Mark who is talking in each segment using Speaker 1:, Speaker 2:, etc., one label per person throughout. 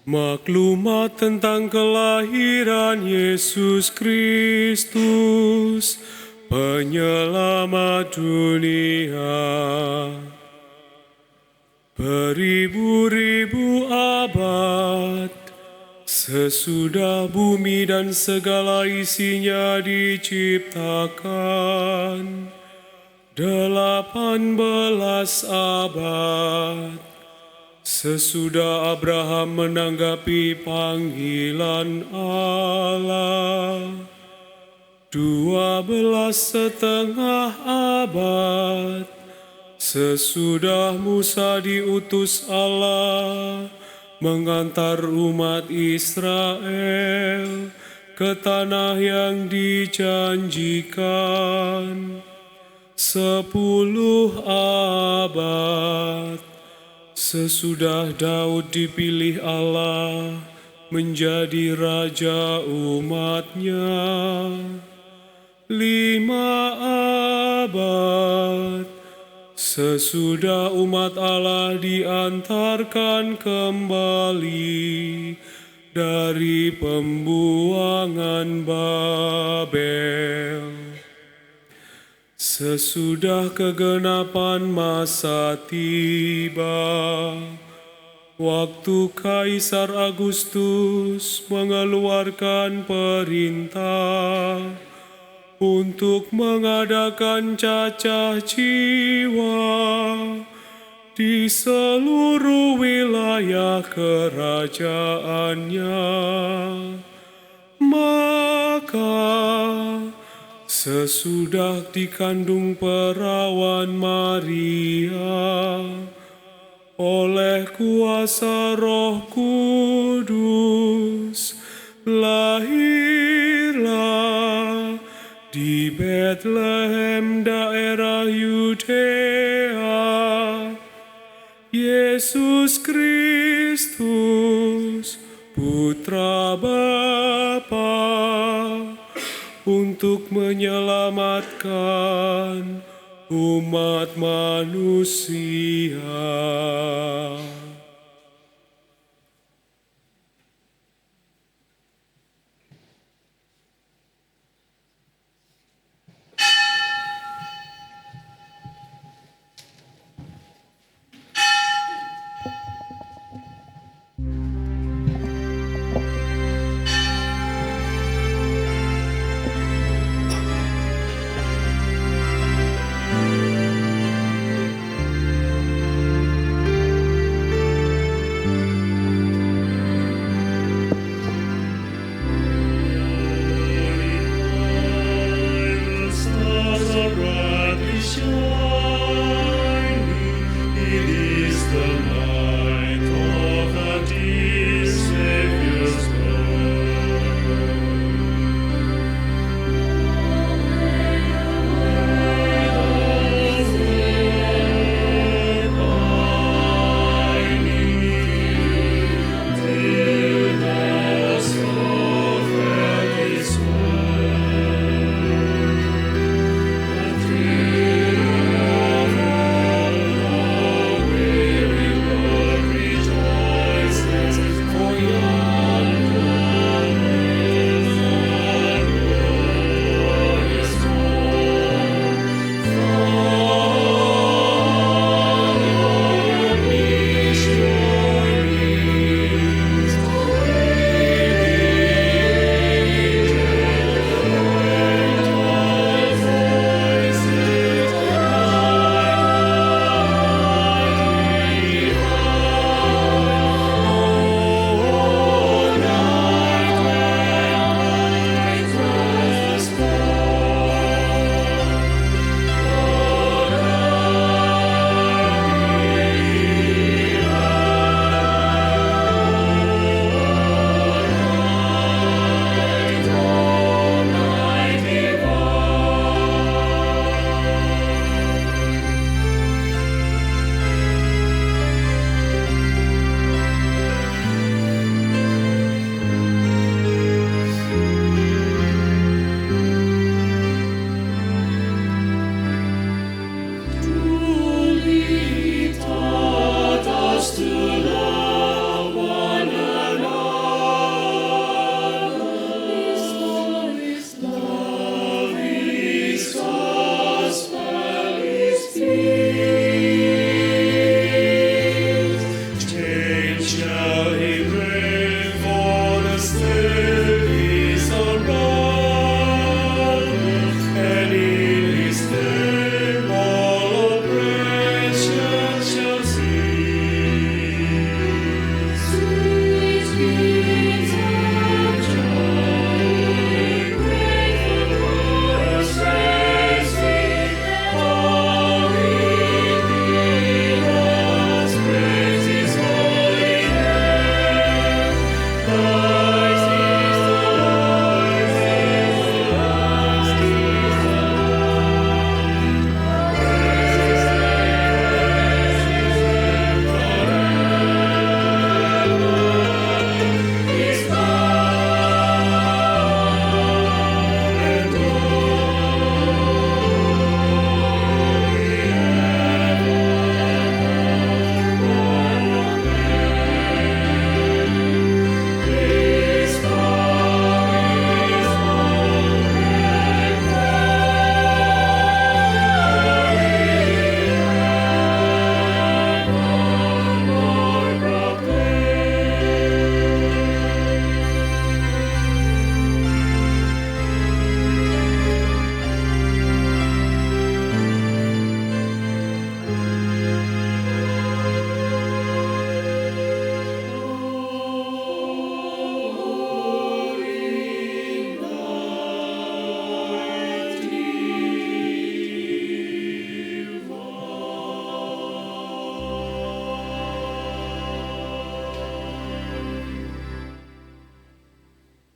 Speaker 1: Maklumat tentang kelahiran Yesus Kristus, penyelamat dunia. Beribu-ribu abad sesudah bumi dan segala isinya diciptakan, 18 abad sesudah Abraham menanggapi panggilan Allah, 12,5 abad sesudah Musa diutus Allah mengantar umat Israel ke tanah yang dijanjikan, 10 abad sesudah Daud dipilih Allah menjadi raja umatnya, 5 abad sesudah umat Allah diantarkan kembali dari pembuangan Babel. Sesudah kegenapan masa tiba, waktu Kaisar Agustus mengeluarkan perintah untuk mengadakan cacah jiwa di seluruh wilayah kerajaannya, maka sesudah dikandung perawan Maria oleh kuasa Roh Kudus, lahirlah di Bethlehem daerah Yudea Yesus Kristus, Putra Bapa, untuk menyelamatkan umat manusia.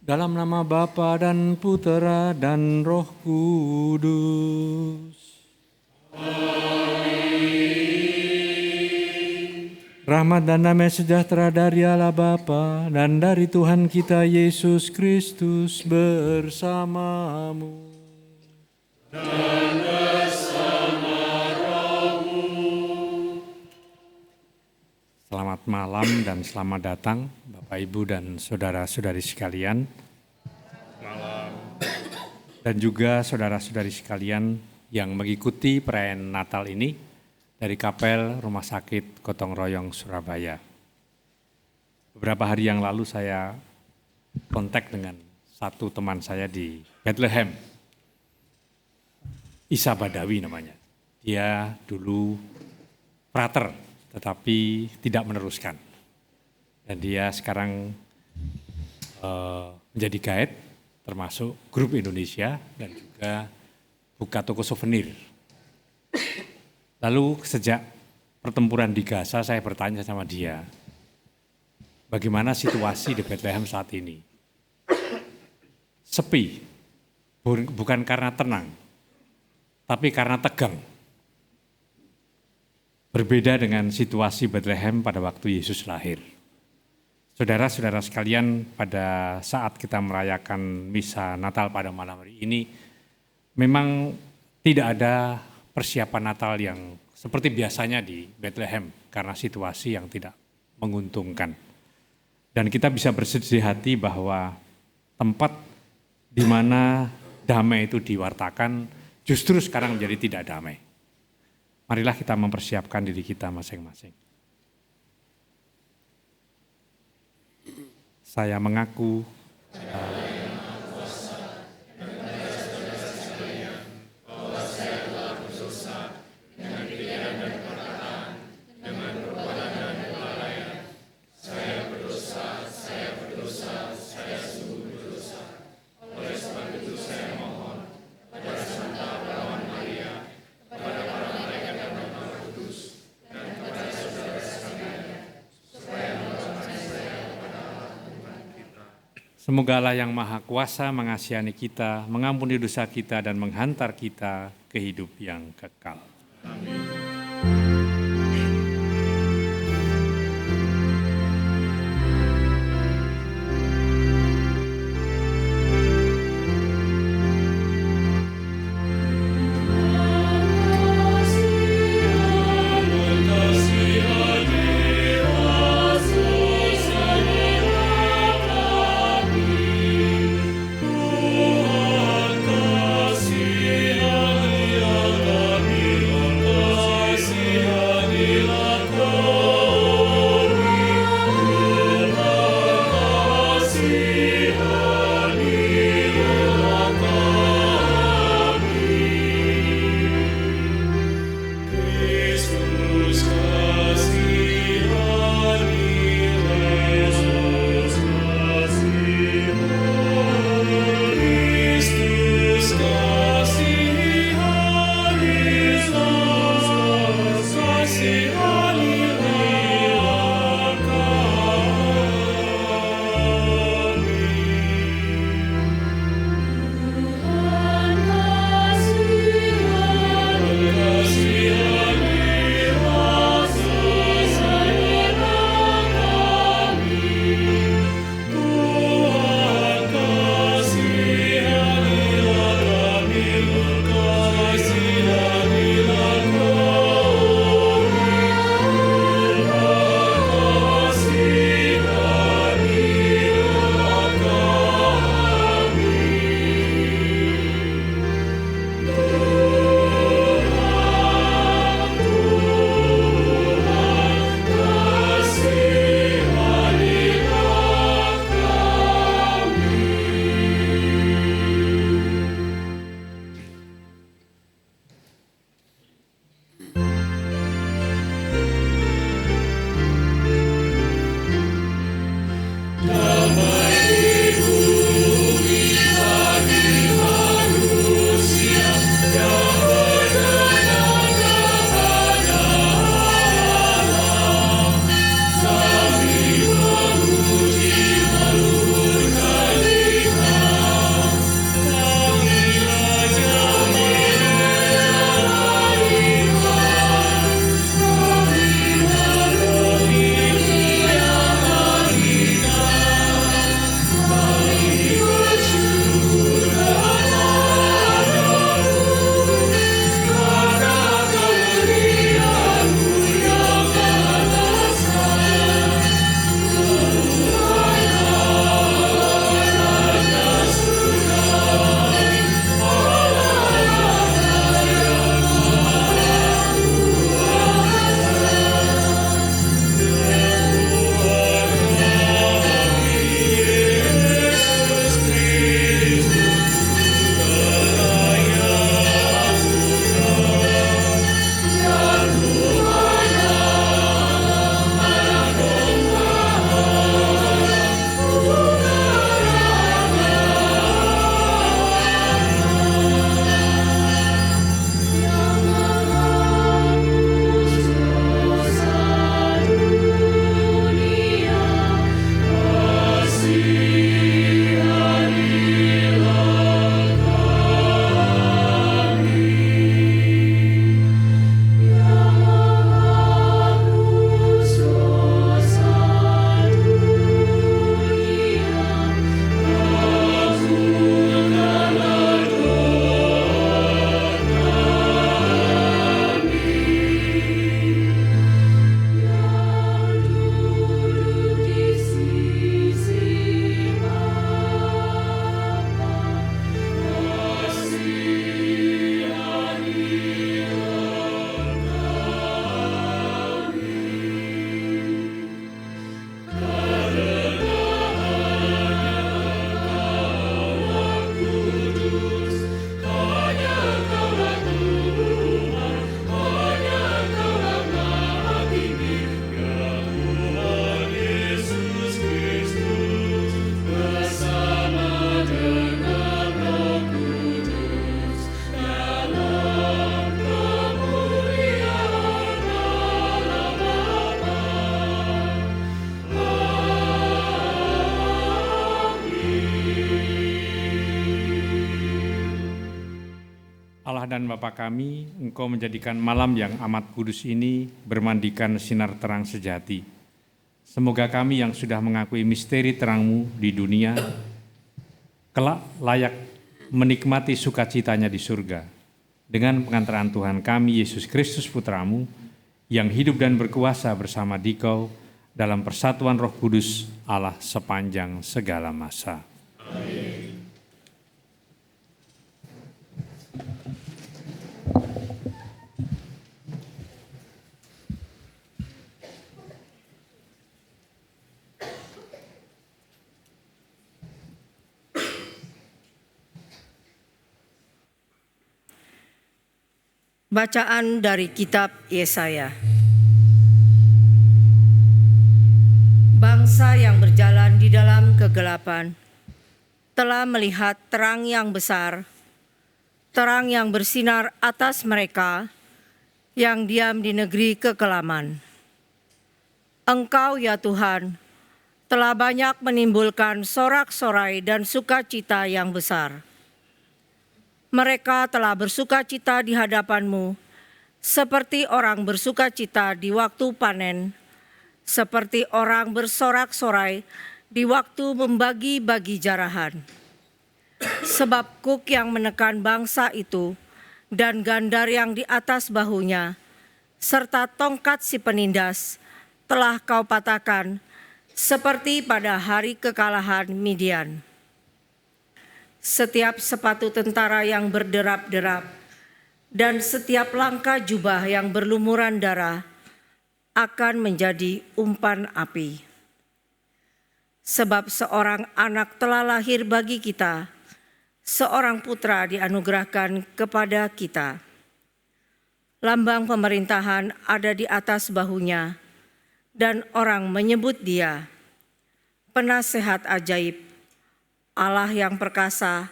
Speaker 2: Dalam nama Bapa dan Putera dan Roh Kudus. Amin. Rahmat dan damai sejahtera dari Allah Bapa dan dari Tuhan kita Yesus Kristus bersamamu. Dan bersama rohmu. Selamat malam dan selamat datang Bapak Ibu dan saudara-saudari sekalian. Malam. Dan juga saudara-saudari sekalian yang mengikuti perayaan Natal ini dari Kapel Rumah Sakit Gotong Royong Surabaya. Beberapa hari yang lalu saya kontak dengan satu teman saya di Bethlehem, Isa Badawi namanya. Dia dulu frater, tetapi tidak meneruskan. Dan dia sekarang menjadi guide, termasuk grup Indonesia dan juga buka toko souvenir. Lalu sejak pertempuran di Gaza saya bertanya sama dia, bagaimana situasi di Bethlehem saat ini? Sepi, bukan karena tenang, tapi karena tegang. Berbeda dengan situasi Bethlehem pada waktu Yesus lahir. Saudara-saudara sekalian, pada saat kita merayakan misa Natal pada malam hari ini, memang tidak ada persiapan Natal yang seperti biasanya di Bethlehem karena situasi yang tidak menguntungkan. Dan kita bisa bersedih hati bahwa tempat di mana damai itu diwartakan justru sekarang menjadi tidak damai. Marilah kita mempersiapkan diri kita masing-masing. Saya mengaku semoga Allah yang Maha Kuasa mengasihani kita, mengampuni dosa kita, dan menghantar kita ke hidup yang kekal. Amin.
Speaker 1: Kasih
Speaker 2: Allah dan Bapa kami, Engkau menjadikan malam yang amat kudus ini bermandikan sinar terang sejati. Semoga kami yang sudah mengakui misteri terang-Mu di dunia, kelak layak menikmati sukacitanya di surga. Dengan pengantaran Tuhan kami, Yesus Kristus Putra-Mu, yang hidup dan berkuasa bersama Dikau dalam persatuan Roh Kudus Allah sepanjang segala masa. Amin.
Speaker 3: Bacaan dari kitab Yesaya. Bangsa yang berjalan di dalam kegelapan telah melihat terang yang besar, terang yang bersinar atas mereka yang diam di negeri kekelaman. Engkau ya Tuhan telah banyak menimbulkan sorak-sorai dan sukacita yang besar. Mereka telah bersukacita di hadapan-Mu, seperti orang bersukacita di waktu panen, seperti orang bersorak-sorai di waktu membagi-bagi jarahan. Sebab kuk yang menekan bangsa itu, dan gandar yang di atas bahunya, serta tongkat si penindas, telah Kau patahkan, seperti pada hari kekalahan Midian. Setiap sepatu tentara yang berderap-derap dan setiap langkah jubah yang berlumuran darah akan menjadi umpan api. Sebab seorang anak telah lahir bagi kita, seorang putra dianugerahkan kepada kita. Lambang pemerintahan ada di atas bahunya, dan orang menyebut Dia Penasehat Ajaib, Allah yang perkasa,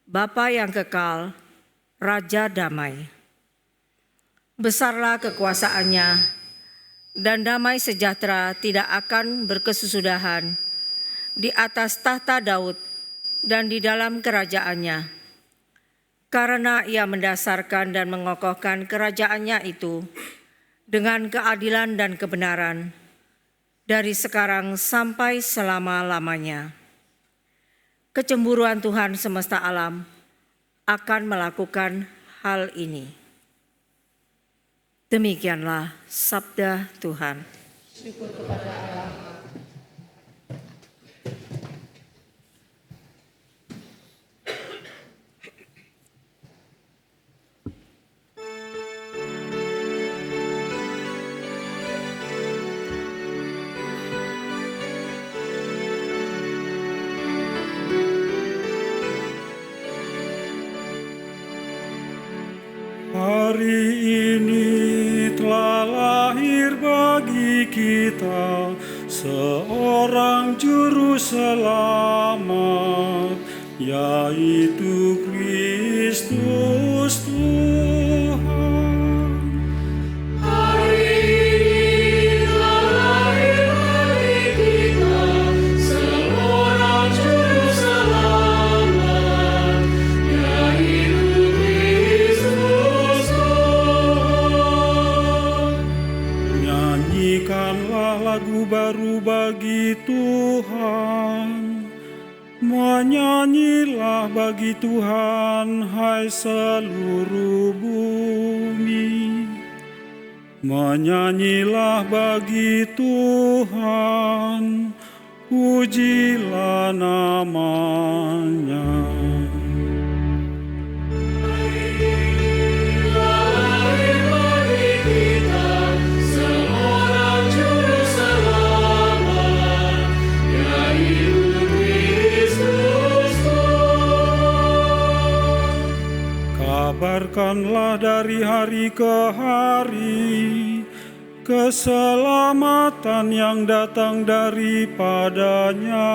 Speaker 3: Bapa yang kekal, Raja damai. Besarlah kekuasaannya, dan damai sejahtera tidak akan berkesudahan di atas tahta Daud dan di dalam kerajaannya. Karena Ia mendasarkan dan mengokohkan kerajaannya itu dengan keadilan dan kebenaran dari sekarang sampai selama-lamanya. Kecemburuan Tuhan semesta alam akan melakukan hal ini. Demikianlah sabda Tuhan. Syukur kepada Allah.
Speaker 1: Hari ini telah lahir bagi kita seorang juru selamat, yaitu Kristus Tuhan.
Speaker 4: Hari ini telah lahir bagi kita seorang juru selamat, yaitu Kristus Tuhan.
Speaker 1: Nyanyikanlah lagu baru bagi Tuhan. Menyanyilah bagi Tuhan, hai seluruh bumi. Menyanyilah bagi Tuhan, pujilah namanya. Kabarkanlah dari hari ke hari keselamatan yang datang daripadanya.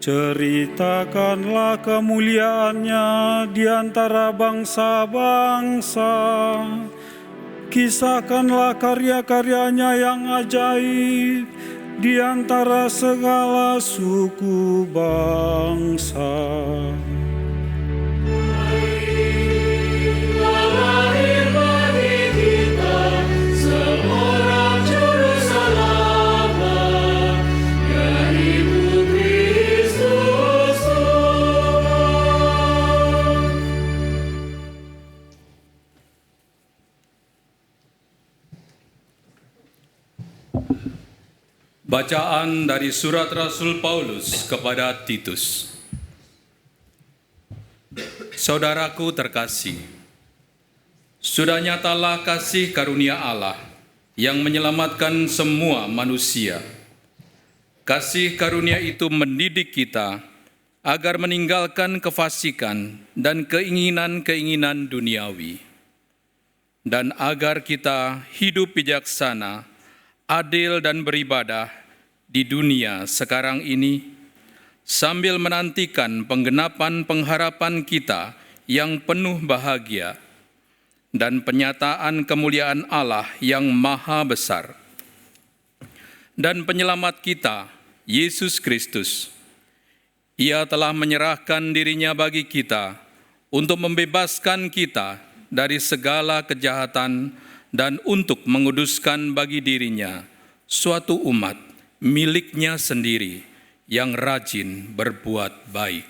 Speaker 1: Ceritakanlah kemuliaannya di antara bangsa-bangsa. Kisahkanlah karya-karyanya yang ajaib di antara segala suku bangsa.
Speaker 5: Bacaan dari surat Rasul Paulus kepada Titus. Saudaraku terkasih, sudah nyatalah kasih karunia Allah yang menyelamatkan semua manusia. Kasih karunia itu mendidik kita agar meninggalkan kefasikan dan keinginan-keinginan duniawi, dan agar kita hidup bijaksana, adil dan beribadah di dunia sekarang ini, sambil menantikan penggenapan pengharapan kita yang penuh bahagia dan penyataan kemuliaan Allah yang maha besar dan penyelamat kita, Yesus Kristus. Ia telah menyerahkan dirinya bagi kita untuk membebaskan kita dari segala kejahatan dan untuk menguduskan bagi dirinya suatu umat miliknya sendiri yang rajin berbuat baik.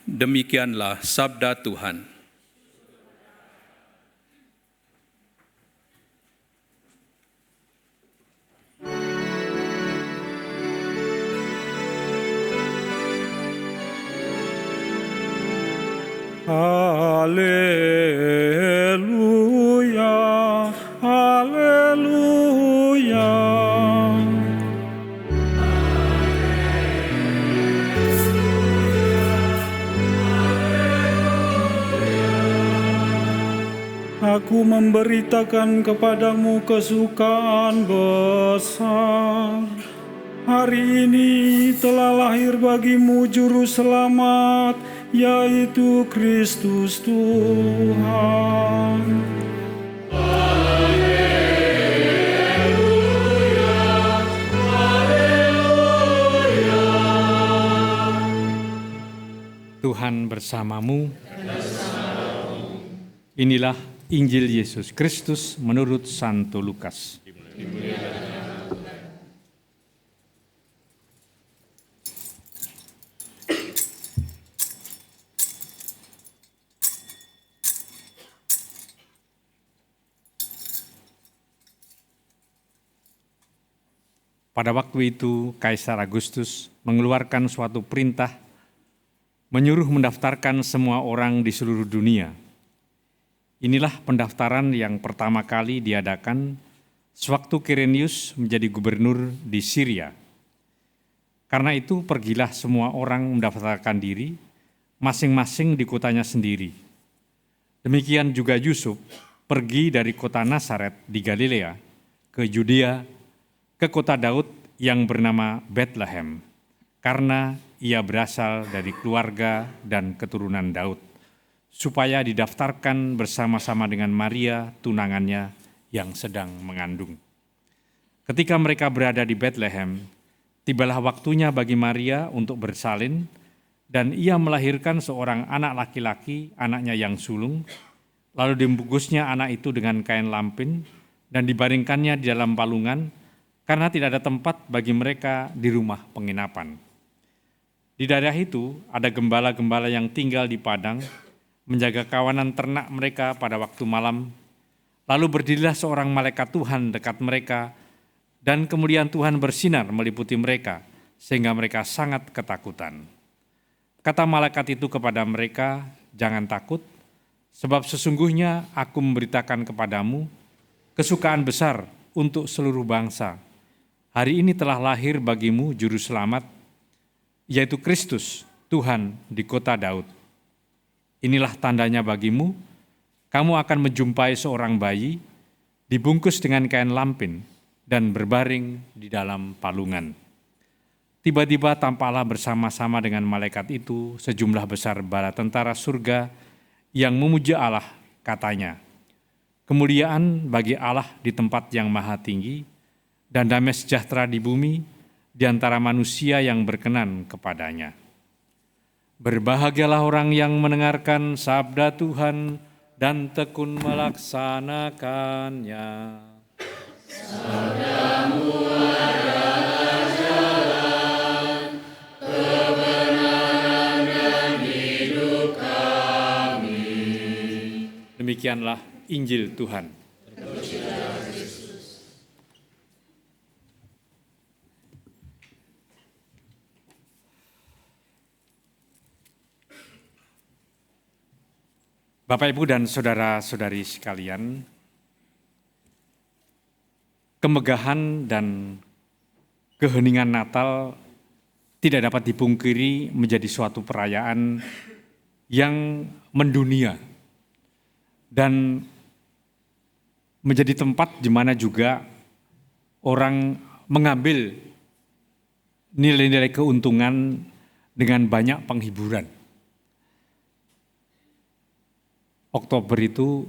Speaker 5: Demikianlah sabda Tuhan.
Speaker 1: Haleluya, haleluya. Aku memberitakan kepadamu kesukaan besar. Hari ini telah lahir bagimu Juru Selamat, yaitu Kristus Tuhan.
Speaker 2: Tuhan bersamamu. Inilah Injil Yesus Kristus menurut Santo Lukas. Pada waktu itu, Kaisar Agustus mengeluarkan suatu perintah menyuruh mendaftarkan semua orang di seluruh dunia. Inilah pendaftaran yang pertama kali diadakan sewaktu Quirinius menjadi gubernur di Syria. Karena itu pergilah semua orang mendaftarkan diri, masing-masing di kotanya sendiri. Demikian juga Yusuf pergi dari kota Nazaret di Galilea ke Yudea, ke kota Daud yang bernama Bethlehem, karena ia berasal dari keluarga dan keturunan Daud, supaya didaftarkan bersama-sama dengan Maria, tunangannya yang sedang mengandung. Ketika mereka berada di Bethlehem, tibalah waktunya bagi Maria untuk bersalin, dan ia melahirkan seorang anak laki-laki, anaknya yang sulung, lalu dibungkusnya anak itu dengan kain lampin, dan dibaringkannya di dalam palungan, karena tidak ada tempat bagi mereka di rumah penginapan. Di daerah itu ada gembala-gembala yang tinggal di padang, menjaga kawanan ternak mereka pada waktu malam. Lalu berdirilah seorang malaikat Tuhan dekat mereka, dan kemuliaan Tuhan bersinar meliputi mereka, sehingga mereka sangat ketakutan. Kata malaikat itu kepada mereka, "Jangan takut, sebab sesungguhnya aku memberitakan kepadamu kesukaan besar untuk seluruh bangsa. Hari ini telah lahir bagimu Juru Selamat, yaitu Kristus, Tuhan di kota Daud. Inilah tandanya bagimu, kamu akan menjumpai seorang bayi, dibungkus dengan kain lampin, dan berbaring di dalam palungan." Tiba-tiba tampaklah bersama-sama dengan malaikat itu sejumlah besar bala tentara surga yang memuja Allah, katanya, "Kemuliaan bagi Allah di tempat yang maha tinggi, dan damai sejahtera di bumi di antara manusia yang berkenan kepadanya." Berbahagialah orang yang mendengarkan sabda Tuhan dan tekun melaksanakannya.
Speaker 4: Sabdamu adalah jalan, kebenaran dan hidup kami.
Speaker 2: Demikianlah Injil Tuhan. Bapak, Ibu, dan saudara-saudari sekalian, kemegahan dan keheningan Natal tidak dapat dipungkiri menjadi suatu perayaan yang mendunia dan menjadi tempat di mana juga orang mengambil nilai-nilai keuntungan dengan banyak penghiburan. Oktober itu,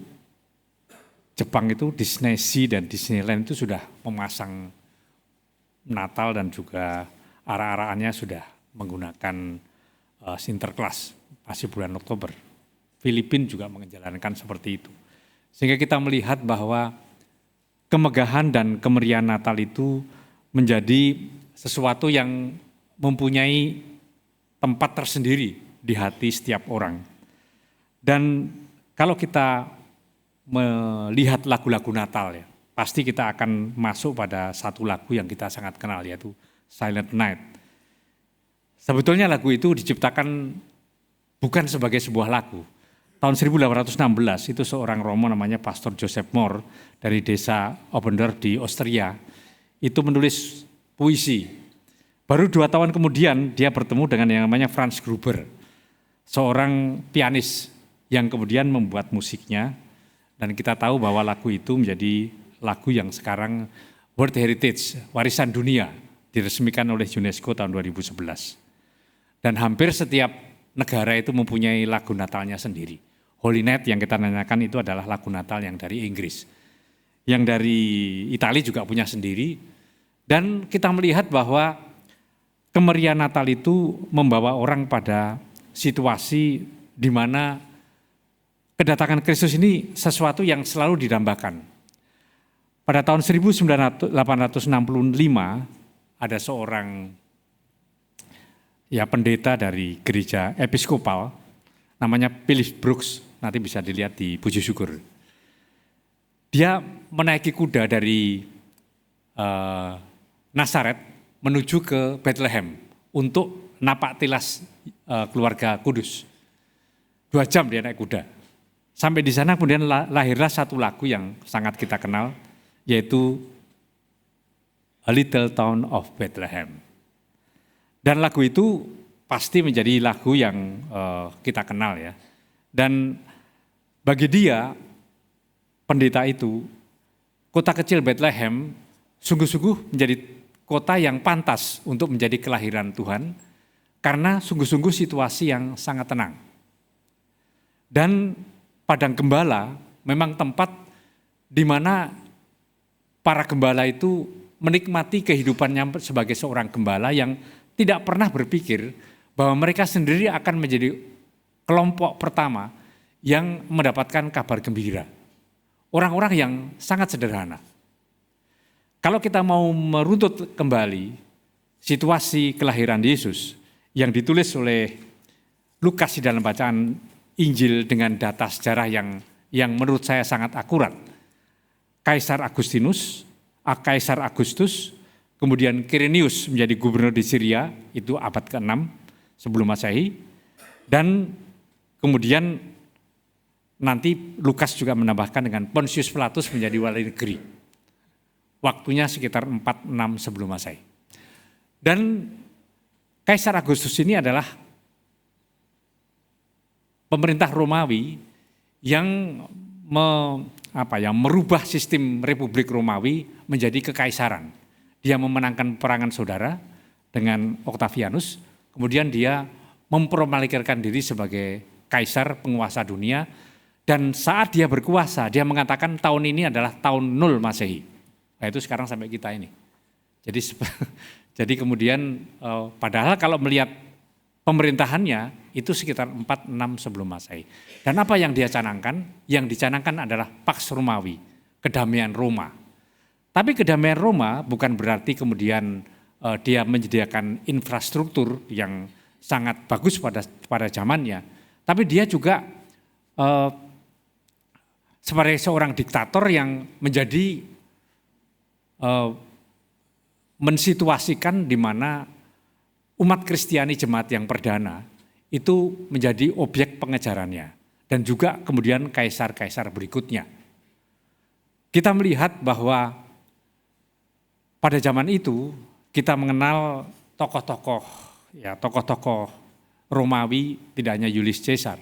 Speaker 2: Jepang itu Disney Sea dan Disneyland itu sudah memasang Natal dan juga arah-arahannya sudah menggunakan Sinterklas, masih bulan Oktober. Filipina juga menjalankan seperti itu. Sehingga kita melihat bahwa kemegahan dan kemeriahan Natal itu menjadi sesuatu yang mempunyai tempat tersendiri di hati setiap orang. Dan kalau kita melihat lagu-lagu Natal ya, pasti kita akan masuk pada satu lagu yang kita sangat kenal, yaitu Silent Night. Sebetulnya lagu itu diciptakan bukan sebagai sebuah lagu. Tahun 1816 itu seorang Romo namanya Pastor Joseph Mohr dari desa Obender di Austria itu menulis puisi. Baru 2 tahun kemudian dia bertemu dengan yang namanya Franz Gruber, seorang pianis yang kemudian membuat musiknya, dan kita tahu bahwa lagu itu menjadi lagu yang sekarang World Heritage, warisan dunia, diresmikan oleh UNESCO tahun 2011. Dan hampir setiap negara itu mempunyai lagu Natalnya sendiri. Holy Night yang kita nanyakan itu adalah lagu Natal yang dari Inggris. Yang dari Italia juga punya sendiri. Dan kita melihat bahwa kemeriahan Natal itu membawa orang pada situasi di mana kedatangan Kristus ini sesuatu yang selalu didambakan. Pada tahun 1865 ada seorang pendeta dari gereja episkopal namanya Philip Brooks, nanti bisa dilihat di Puji Syukur. Dia menaiki kuda dari Nazaret menuju ke Bethlehem untuk napak tilas keluarga Kudus. 2 jam dia naik kuda. Sampai di sana kemudian lahirlah satu lagu yang sangat kita kenal, yaitu A Little Town of Bethlehem. Dan lagu itu pasti menjadi lagu yang kita kenal ya. Dan bagi dia, pendeta itu, kota kecil Bethlehem sungguh-sungguh menjadi kota yang pantas untuk menjadi kelahiran Tuhan, karena sungguh-sungguh situasi yang sangat tenang. Dan padang gembala memang tempat di mana para gembala itu menikmati kehidupannya sebagai seorang gembala yang tidak pernah berpikir bahwa mereka sendiri akan menjadi kelompok pertama yang mendapatkan kabar gembira. Orang-orang yang sangat sederhana. Kalau kita mau meruntut kembali situasi kelahiran Yesus yang ditulis oleh Lukas di dalam bacaan Injil dengan data sejarah yang menurut saya sangat akurat. Kaisar Agustus, kemudian Quirinius menjadi gubernur di Syria, itu abad ke-6 sebelum Masehi. Dan kemudian nanti Lukas juga menambahkan dengan Pontius Pilatus menjadi wali negeri. Waktunya sekitar 4-6 sebelum Masehi. Dan Kaisar Agustus ini adalah pemerintah Romawi yang merubah sistem Republik Romawi menjadi kekaisaran. Dia memenangkan peperangan saudara dengan Octavianus, kemudian dia memproklamasikan diri sebagai kaisar penguasa dunia, dan saat dia berkuasa dia mengatakan tahun ini adalah tahun 0 Masehi. Nah itu sekarang sampai kita ini. Jadi kemudian padahal kalau melihat pemerintahannya itu sekitar 4-6 sebelum Masehi. Dan apa yang dia canangkan? Yang dicanangkan adalah Pax Romawi, kedamaian Roma. Tapi kedamaian Roma bukan berarti kemudian dia menyediakan infrastruktur yang sangat bagus pada zamannya. Tapi dia juga sebagai seorang diktator yang menjadi mensituasikan di mana umat Kristiani jemaat yang perdana itu menjadi objek pengejarannya. dan juga kemudian kaisar-kaisar berikutnya. Kita melihat bahwa pada zaman itu kita mengenal tokoh-tokoh Romawi, tidak hanya Julius Caesar,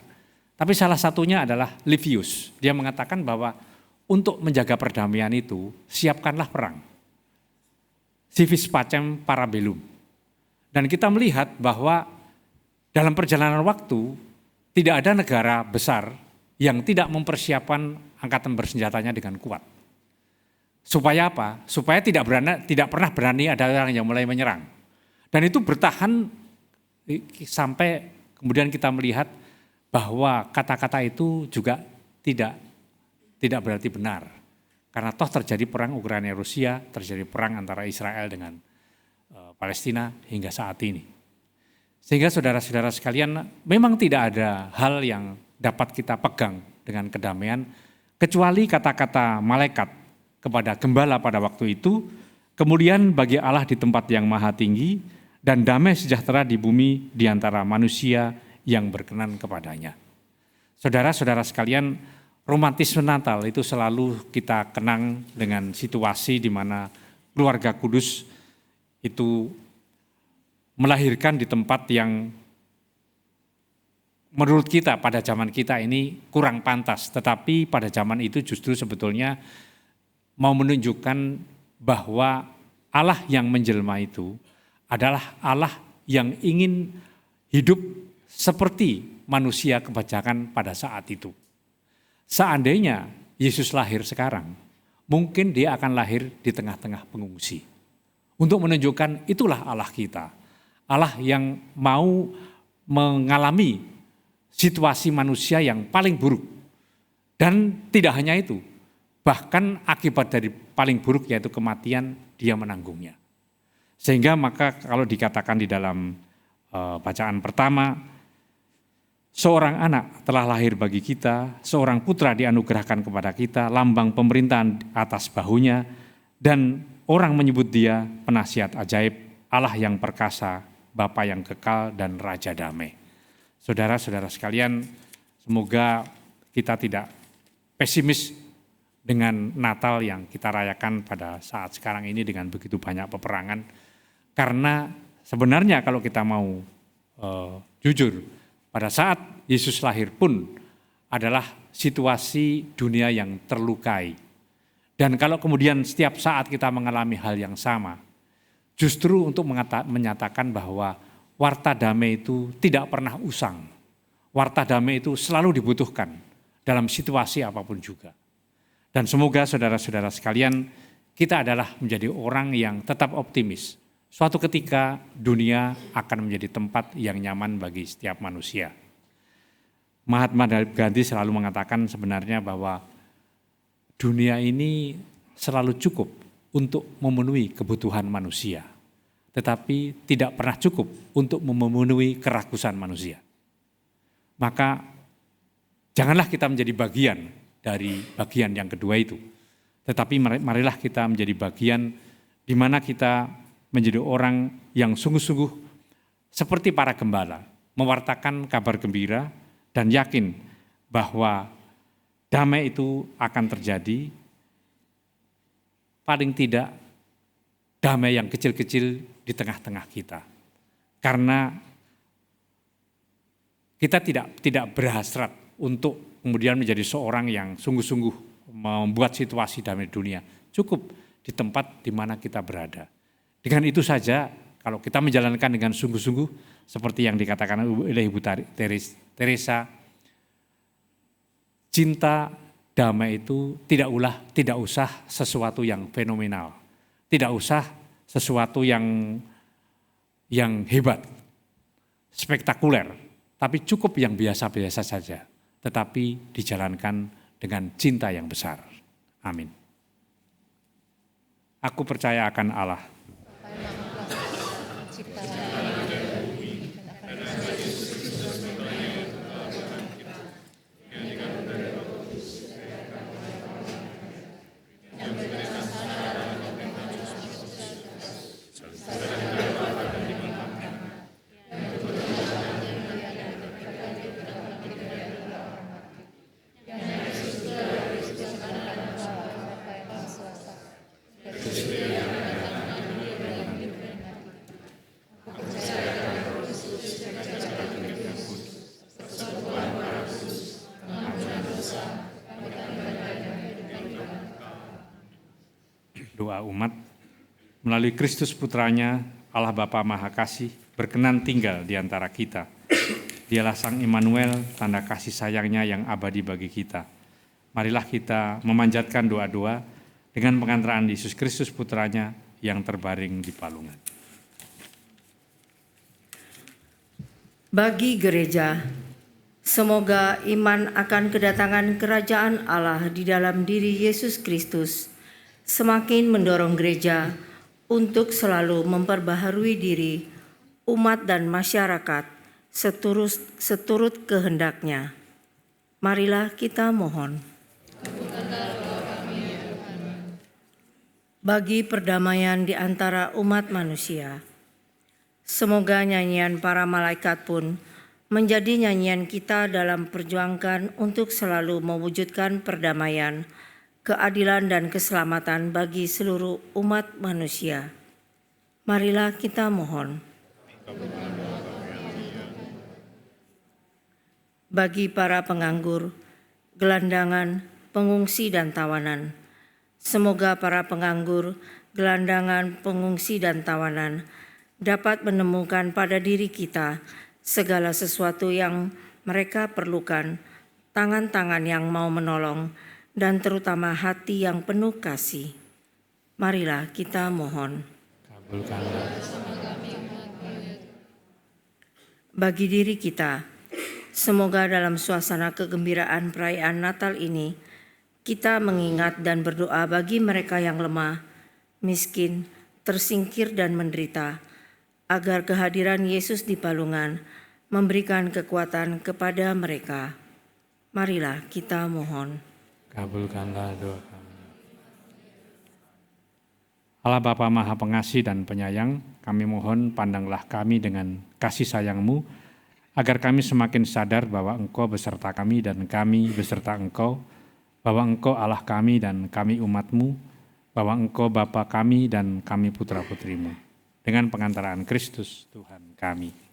Speaker 2: tapi salah satunya adalah Livius. Dia mengatakan bahwa untuk menjaga perdamaian itu siapkanlah perang. Civis pacem para bellum. Dan kita melihat bahwa dalam perjalanan waktu tidak ada negara besar yang tidak mempersiapkan angkatan bersenjatanya dengan kuat. Supaya apa? Supaya tidak pernah berani ada orang yang mulai menyerang. Dan itu bertahan sampai kemudian kita melihat bahwa kata-kata itu juga tidak berarti benar. Karena toh terjadi perang Ukraina Rusia, terjadi perang antara Israel dengan Palestina hingga saat ini. Sehingga saudara-saudara sekalian, memang tidak ada hal yang dapat kita pegang dengan kedamaian kecuali kata-kata malaikat kepada gembala pada waktu itu, kemudian bagi Allah di tempat yang maha tinggi, dan damai sejahtera di bumi di antara manusia yang berkenan kepadanya. Saudara-saudara sekalian, romantisme Natal itu selalu kita kenang dengan situasi di mana keluarga kudus itu melahirkan di tempat yang menurut kita pada zaman kita ini kurang pantas. Tetapi pada zaman itu justru sebetulnya mau menunjukkan bahwa Allah yang menjelma itu adalah Allah yang ingin hidup seperti manusia kebanyakan pada saat itu. Seandainya Yesus lahir sekarang, mungkin dia akan lahir di tengah-tengah pengungsi. Untuk menunjukkan itulah Allah kita. Allah yang mau mengalami situasi manusia yang paling buruk. Dan tidak hanya itu, bahkan akibat dari paling buruk yaitu kematian, dia menanggungnya. Sehingga maka kalau dikatakan di dalam bacaan pertama, seorang anak telah lahir bagi kita, seorang putra dianugerahkan kepada kita, lambang pemerintahan atas bahunya, dan orang menyebut dia penasihat ajaib, Allah yang perkasa, Bapa yang kekal, dan Raja damai. Saudara-saudara sekalian, semoga kita tidak pesimis dengan Natal yang kita rayakan pada saat sekarang ini dengan begitu banyak peperangan. Karena sebenarnya kalau kita mau jujur, pada saat Yesus lahir pun adalah situasi dunia yang terlukai. Dan kalau kemudian setiap saat kita mengalami hal yang sama, justru untuk menyatakan bahwa warta damai itu tidak pernah usang. Warta damai itu selalu dibutuhkan dalam situasi apapun juga. Dan semoga saudara-saudara sekalian, kita adalah menjadi orang yang tetap optimis. Suatu ketika dunia akan menjadi tempat yang nyaman bagi setiap manusia. Mahatma Gandhi selalu mengatakan sebenarnya bahwa dunia ini selalu cukup untuk memenuhi kebutuhan manusia. Tetapi tidak pernah cukup untuk memenuhi kerakusan manusia. Maka janganlah kita menjadi bagian dari bagian yang kedua itu. Tetapi marilah kita menjadi bagian di mana kita menjadi orang yang sungguh-sungguh seperti para gembala, mewartakan kabar gembira dan yakin bahwa damai itu akan terjadi, paling tidak damai yang kecil-kecil di tengah-tengah kita. Karena kita tidak berhasrat untuk kemudian menjadi seorang yang sungguh-sungguh membuat situasi damai dunia. Cukup di tempat di mana kita berada. Dengan itu saja, kalau kita menjalankan dengan sungguh-sungguh, seperti yang dikatakan oleh Ibu Teresa, cinta damai itu tidak usah sesuatu yang fenomenal, tidak usah sesuatu yang hebat, spektakuler, tapi cukup yang biasa-biasa saja, tetapi dijalankan dengan cinta yang besar. Amin. Aku percaya akan Allah, doa umat, melalui Kristus Putranya, Allah Bapa Maha Kasih, berkenan tinggal di antara kita. Dialah Sang Immanuel, tanda kasih sayangnya yang abadi bagi kita. Marilah kita memanjatkan doa-doa dengan pengantaraan Yesus Kristus Putranya yang terbaring di palungan.
Speaker 3: Bagi gereja, semoga iman akan kedatangan kerajaan Allah di dalam diri Yesus Kristus semakin mendorong gereja untuk selalu memperbaharui diri, umat dan masyarakat seturut kehendaknya. Marilah kita mohon. Bagi perdamaian di antara umat manusia, semoga nyanyian para malaikat pun menjadi nyanyian kita dalam perjuangkan untuk selalu mewujudkan perdamaian, keadilan dan keselamatan bagi seluruh umat manusia. Marilah kita mohon. Bagi para penganggur, gelandangan, pengungsi dan tawanan, semoga para penganggur, gelandangan, pengungsi dan tawanan dapat menemukan pada diri kita segala sesuatu yang mereka perlukan, tangan-tangan yang mau menolong, dan terutama hati yang penuh kasih. Marilah kita mohon.
Speaker 2: Kabulkanlah.
Speaker 3: Bagi diri kita, semoga dalam suasana kegembiraan perayaan Natal ini, kita mengingat dan berdoa bagi mereka yang lemah, miskin, tersingkir dan menderita, agar kehadiran Yesus di palungan memberikan kekuatan kepada mereka. Marilah kita mohon.
Speaker 2: Kabulkanlah doa kami. Allah Bapa Maha Pengasih dan Penyayang, kami mohon pandanglah kami dengan kasih sayang-Mu, agar kami semakin sadar bahwa Engkau beserta kami dan kami beserta Engkau, bahwa Engkau Allah kami dan kami umat-Mu, bahwa Engkau Bapa kami dan kami putra-putri-Mu. Dengan pengantaraan Kristus Tuhan kami.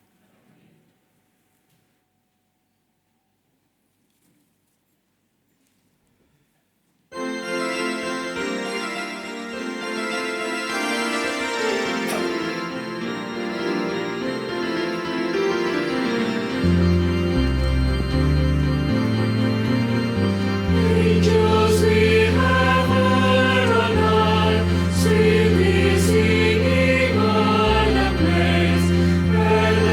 Speaker 4: Angels we have heard on high, sweetly singing on the plains, where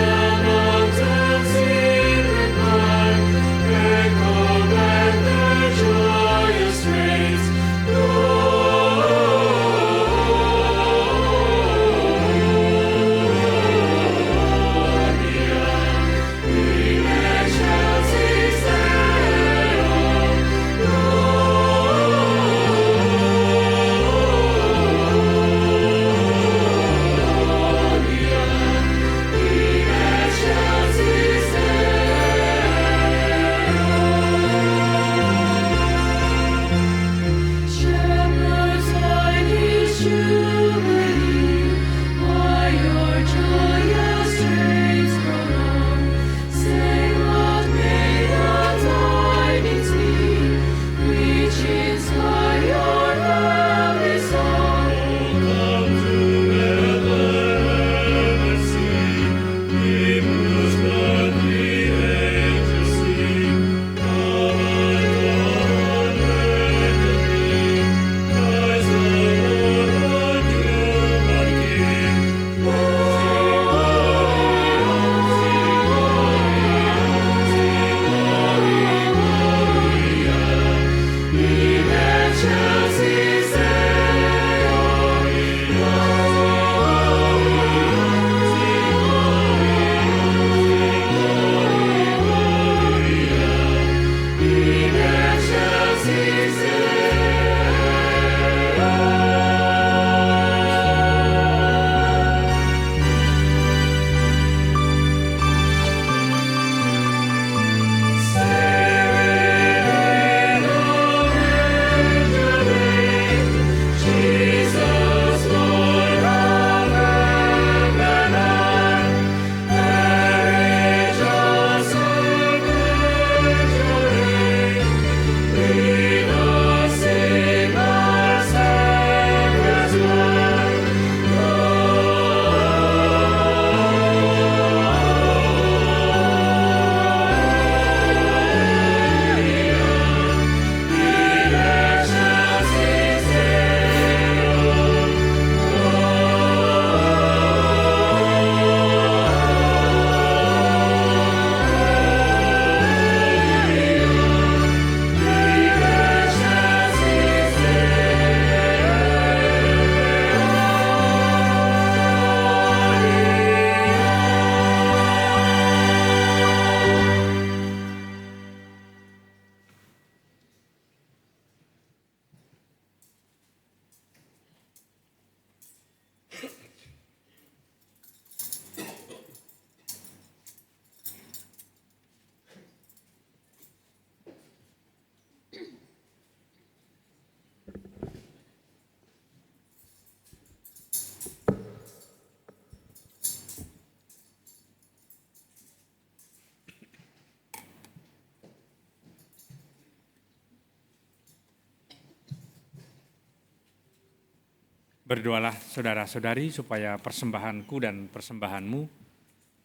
Speaker 2: Berdoalah saudara-saudari supaya persembahanku dan persembahanmu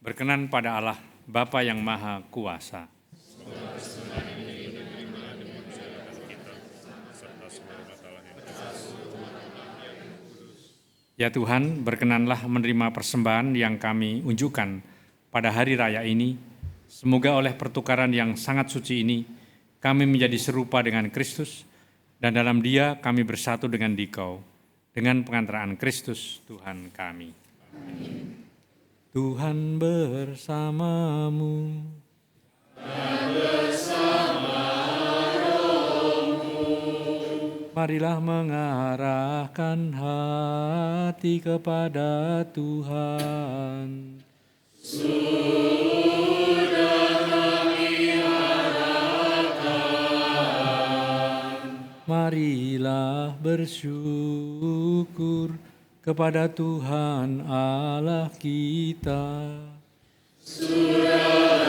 Speaker 2: berkenan pada Allah Bapa yang Maha Kuasa. Ya Tuhan, berkenanlah menerima persembahan yang kami unjukkan pada hari raya ini. Semoga oleh pertukaran yang sangat suci ini, kami menjadi serupa dengan Kristus, dan dalam Dia kami bersatu dengan Dikau, dengan pengantaraan Kristus Tuhan kami. Amin. Tuhan bersamamu. Dan bersama rohmu. Marilah mengarahkan hati kepada Tuhan. Sudah kami harapkan. Marilah bersyukur kepada Tuhan Allah kita. Sudah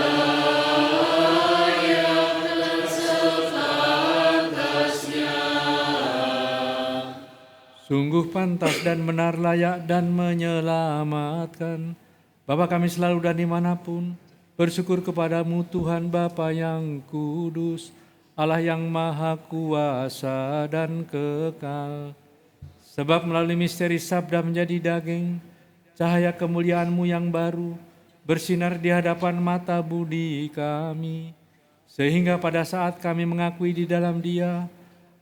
Speaker 2: layak dan sepantasnya. Sungguh pantas dan benar, layak dan menyelamatkan. Bapa kami selalu dan dimanapun, bersyukur kepadamu Tuhan Bapa yang kudus, Allah yang maha kuasa dan kekal. Sebab melalui misteri sabda menjadi daging, cahaya kemuliaan-Mu yang baru bersinar di hadapan mata budi kami. Sehingga pada saat kami mengakui di dalam Dia,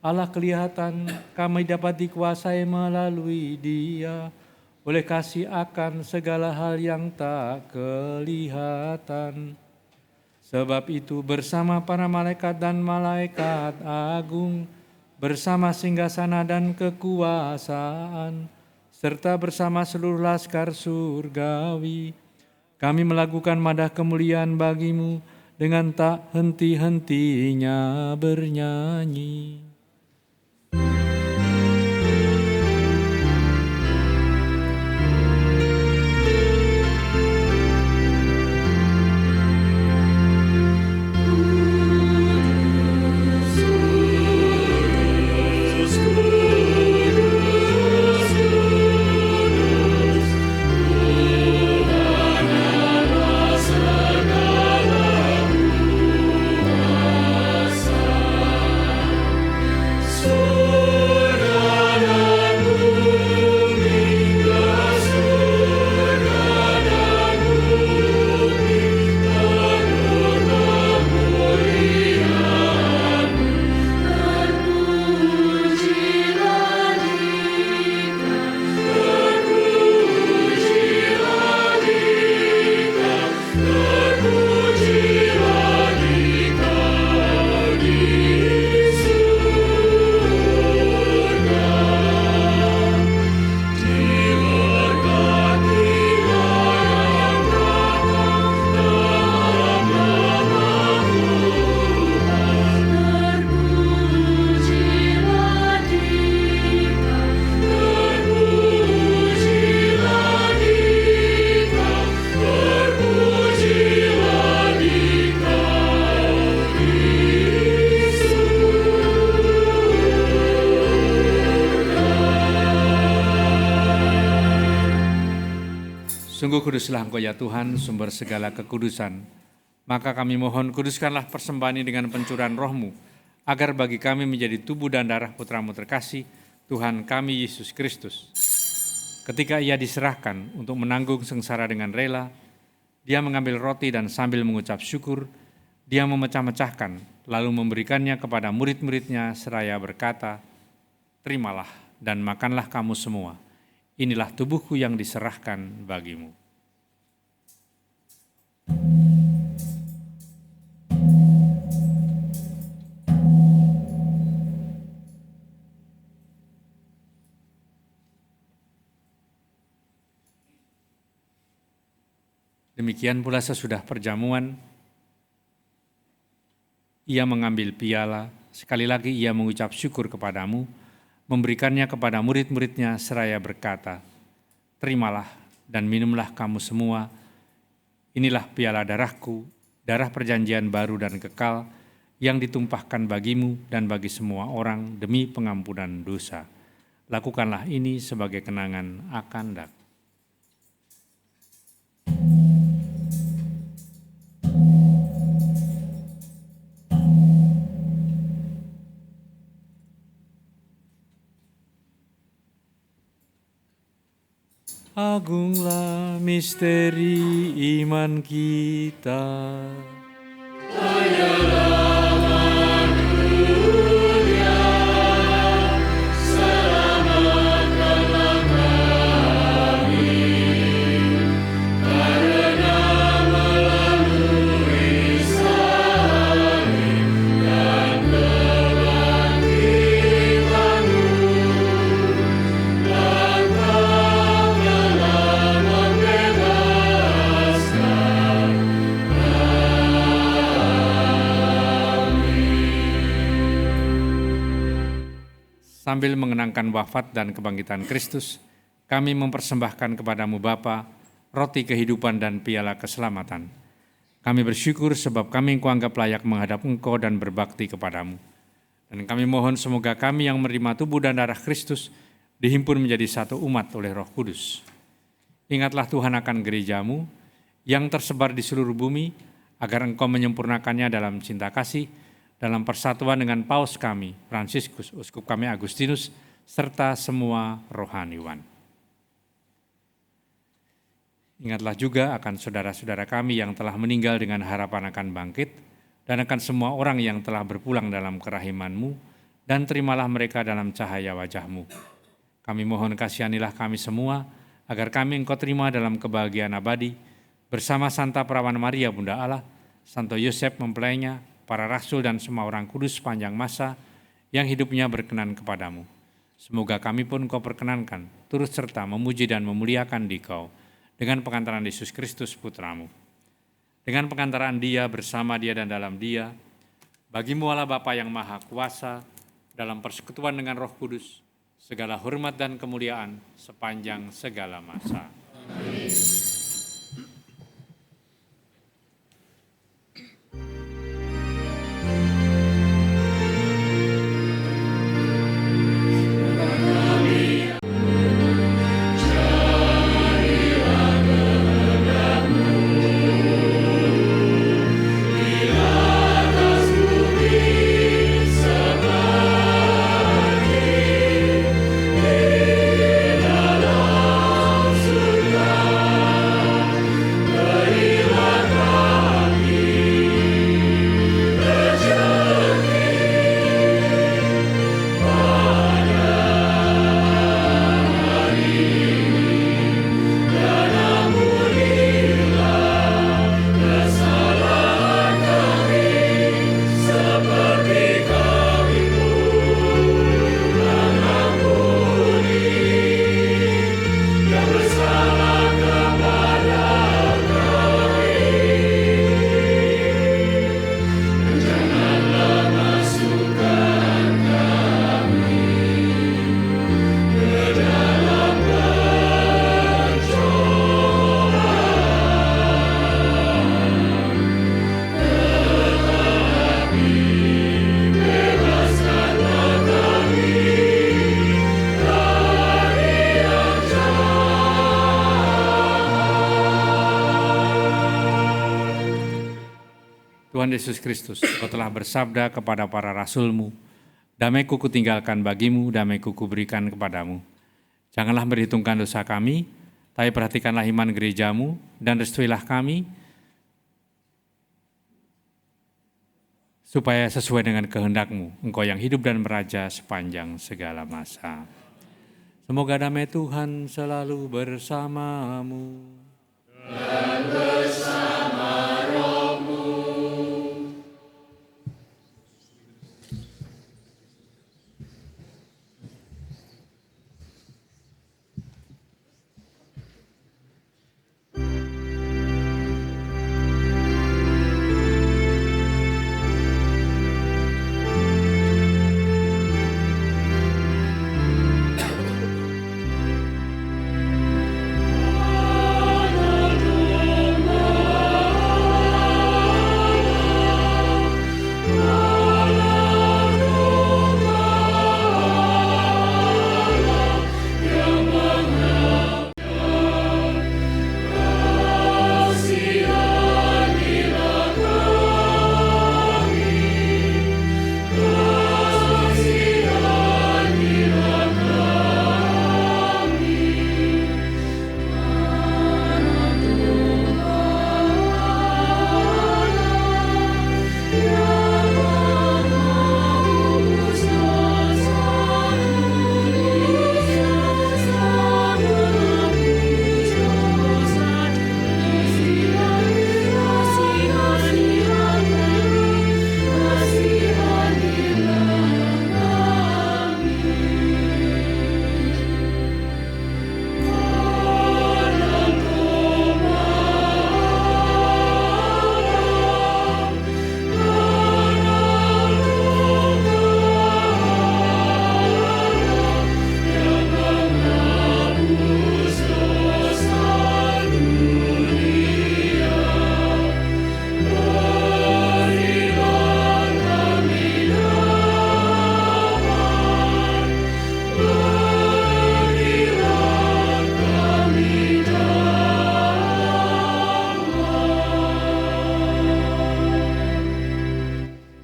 Speaker 2: Allah kelihatan, kami dapat dikuasai melalui Dia, oleh kasih akan segala hal yang tak kelihatan. Sebab itu bersama para malaikat dan malaikat agung, bersama singgasana dan kekuasaan, serta bersama seluruh laskar surgawi, kami melakukan madah kemuliaan bagi-Mu dengan tak henti-hentinya bernyanyi. Sungguh kuduslah Engkau ya Tuhan, sumber segala kekudusan. Maka kami mohon kuduskanlah persembahan ini dengan pencurahan Roh-Mu, agar bagi kami menjadi tubuh dan darah Putra-Mu terkasih, Tuhan kami Yesus Kristus. Ketika Ia diserahkan untuk menanggung sengsara dengan rela, Dia mengambil roti dan sambil mengucap syukur, Dia memecah-mecahkan, lalu memberikannya kepada murid-murid-Nya seraya berkata, "Terimalah dan makanlah kamu semua. Inilah tubuhku yang diserahkan bagimu." Demikian pula sesudah perjamuan, Ia mengambil piala, sekali lagi Ia mengucap syukur kepadamu, memberikannya kepada murid-murid-Nya seraya berkata, "Terimalah dan minumlah kamu semua. Inilah piala darahku, darah perjanjian baru dan kekal, yang ditumpahkan bagimu dan bagi semua orang demi pengampunan dosa. Lakukanlah ini sebagai kenangan akan Daku. Agunglah misteri iman kita. Sambil mengenangkan wafat dan kebangkitan Kristus, kami mempersembahkan kepadamu Bapa, roti kehidupan dan piala keselamatan. Kami bersyukur sebab kami Engkau anggap layak menghadap Engkau dan berbakti kepadamu. Dan kami mohon semoga kami yang menerima tubuh dan darah Kristus dihimpun menjadi satu umat oleh Roh Kudus. Ingatlah Tuhan akan gerejamu yang tersebar di seluruh bumi, agar Engkau menyempurnakannya dalam cinta kasih, dalam persatuan dengan Paus kami, Fransiskus, Uskup kami Agustinus, serta semua rohaniwan. Ingatlah juga akan saudara-saudara kami yang telah meninggal dengan harapan akan bangkit, dan akan semua orang yang telah berpulang dalam kerahiman-Mu, dan terimalah mereka dalam cahaya wajah-Mu. Kami mohon kasihanilah kami semua, agar kami Engkau terima dalam kebahagiaan abadi, bersama Santa Perawan Maria Bunda Allah, Santo Yosef mempelainya, para rasul dan semua orang kudus sepanjang masa yang hidupnya berkenan kepadamu. Semoga kami pun Kau perkenankan, turut serta memuji dan memuliakan Dikau dengan pengantaran Yesus Kristus Putramu. Dengan pengantaran Dia, bersama Dia dan dalam Dia, bagimu Allah Bapa yang Maha Kuasa, dalam persekutuan dengan Roh Kudus, segala hormat dan kemuliaan sepanjang segala masa. Amin. Tuhan Yesus Kristus, Kau telah bersabda kepada para rasul-Mu, damai-Ku kutinggalkan bagimu, damai-Ku kuberikan kepadamu. Janganlah berhitungkan dosa kami, tapi perhatikanlah iman gereja-Mu, dan restuilah kami, supaya sesuai dengan kehendak-Mu, Engkau yang hidup dan meraja sepanjang segala masa. Semoga damai Tuhan selalu bersamamu. Dan bersama roh-Mu.
Speaker 4: Amen.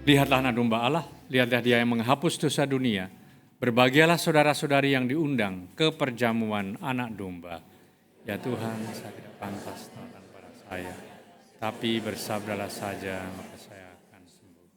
Speaker 2: Lihatlah anak domba Allah, lihatlah dia yang menghapus dosa dunia. Berbahagialah saudara-saudari yang diundang ke perjamuan anak domba. Ya Tuhan, saya tidak pantas datang pada saya, tapi bersabdalah saja, maka saya akan sembuh.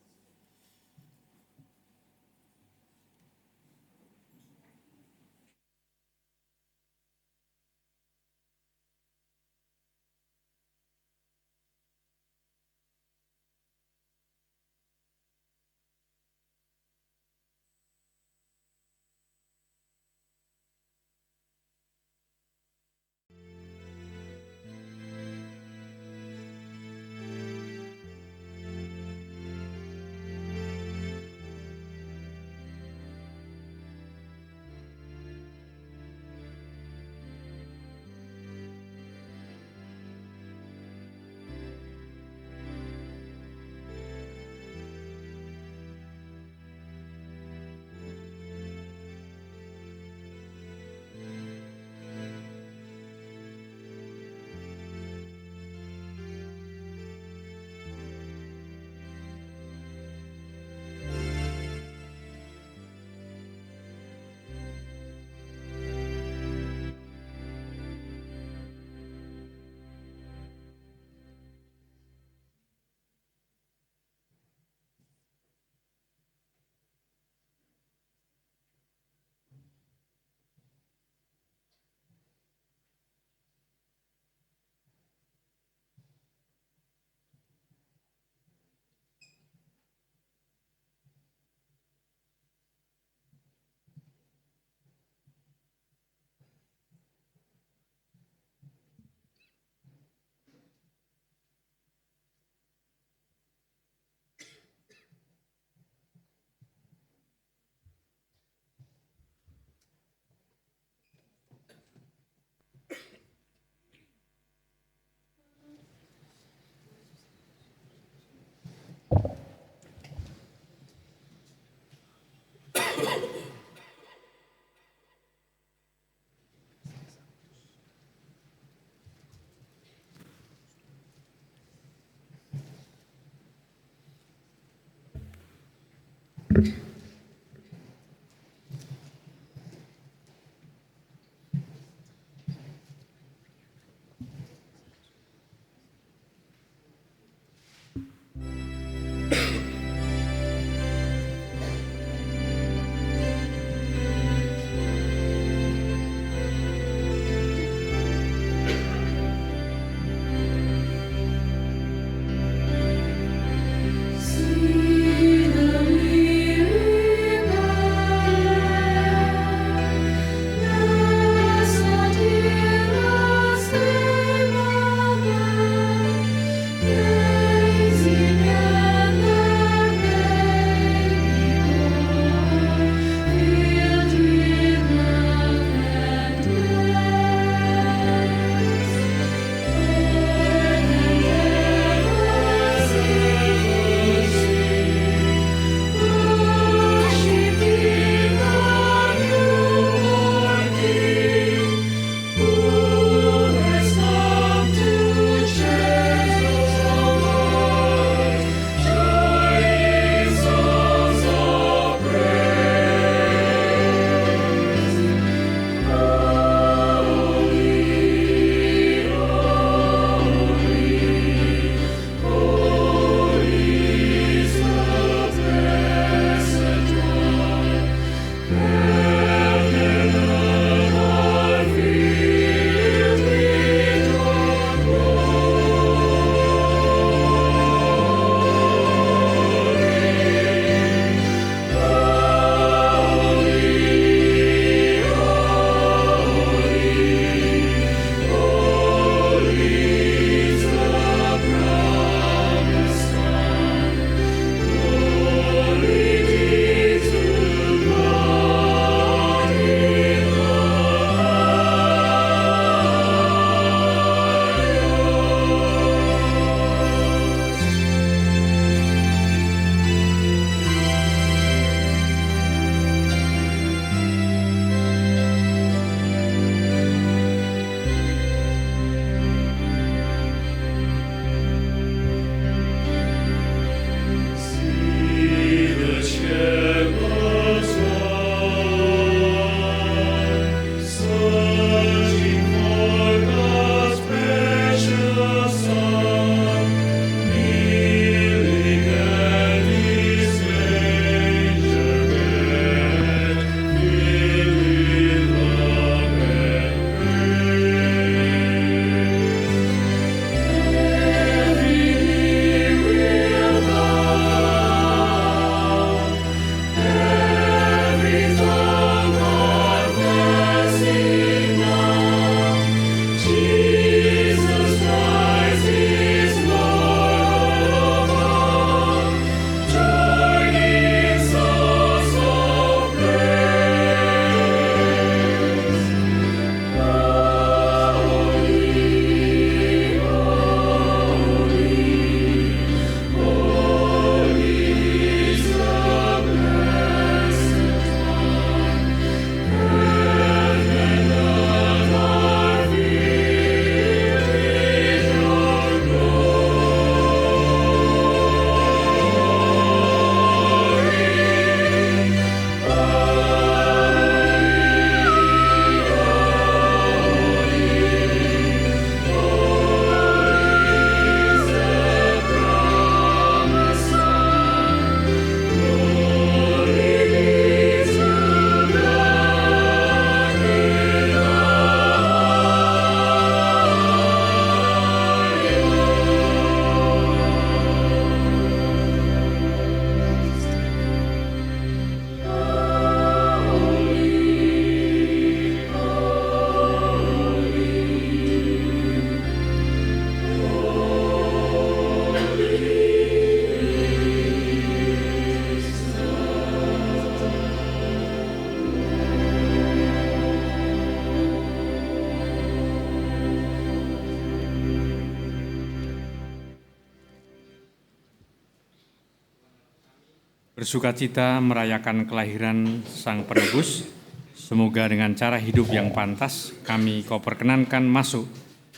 Speaker 2: bersukacita merayakan kelahiran Sang Penebus. Semoga dengan cara hidup yang pantas kami Kau perkenankan masuk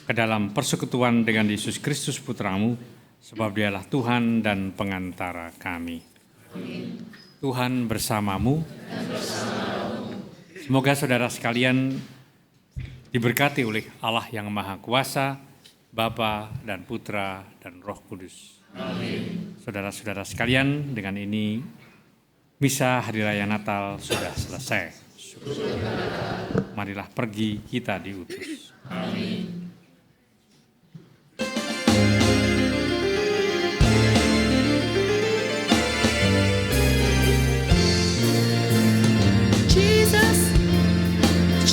Speaker 2: ke dalam persekutuan dengan Yesus Kristus Putramu, sebab Dialah Tuhan dan pengantara kami. Amin. Tuhan bersamamu. Semoga saudara sekalian diberkati oleh Allah yang Maha Kuasa, Bapa dan Putra dan Roh Kudus. Amin. Saudara-saudara sekalian, dengan ini misa Hari Raya Natal sudah selesai. Marilah pergi, kita diutus. Amin.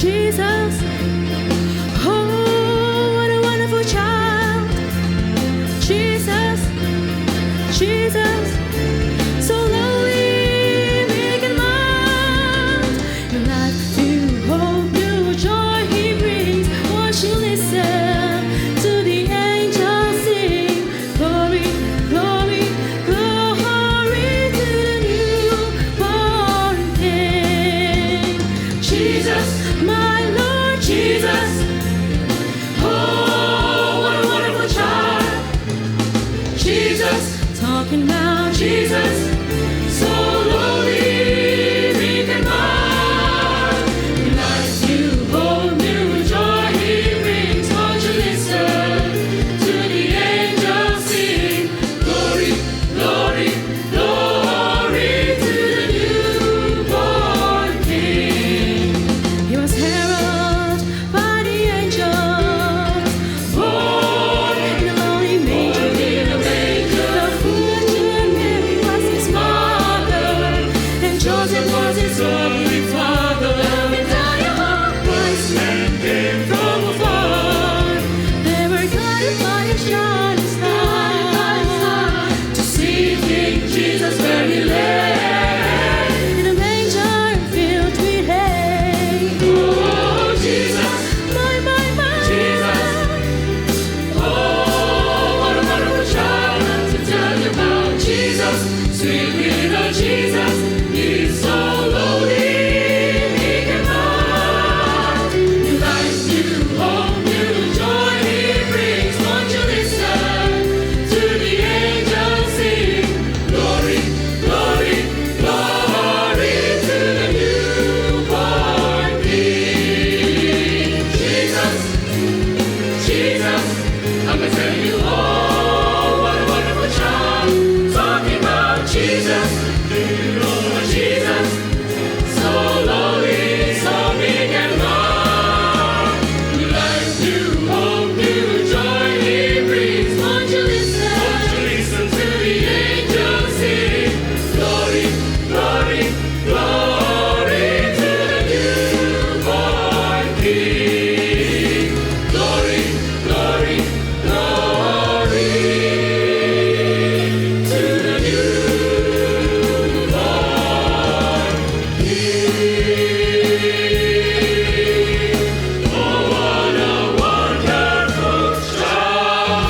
Speaker 6: Jesus, oh, what a wonderful child. Jesus, Jesus, so lowly, meek and mild. Your life, new hope, new joy He brings. Won't you listen to the angels sing? Glory, glory, glory to the newborn King. Jesus, my Lord Jesus, oh, what a wonderful child. Jesus, talking about Jesus, so lowly, meek and mild. Life's new hope, new joy He brings. Won't you listen to the angels sing? Glory, glory, glory to the newborn King. He was heralded by the angels, born in a lowly manger. The Virgin Mary was His mother, and Joseph was His lovely father. And Diana, wise men came from afar. They were guided by a shining star to see King Jesus where He lay, in a manger filled with hay. Oh, Jesus, my Jesus. Oh, what a wonderful child to tell you about Jesus. Sweet little Jesus, He's so lowly, meek and mild. New life, new hope, new joy He brings. Won't you listen to the angels sing? Glory, glory, glory to the newborn King. Jesus, Jesus, I'm gonna tell you, oh, what a wonderful child. Talking about Jesus, oh, Jesus, so lowly, so meek and mild. New life, new hope, new joy He brings. Won't you listen to the angels sing? Glory, glory, glory to the newborn King. Glory, glory, glory to the newborn King. Oh, what a wonderful child.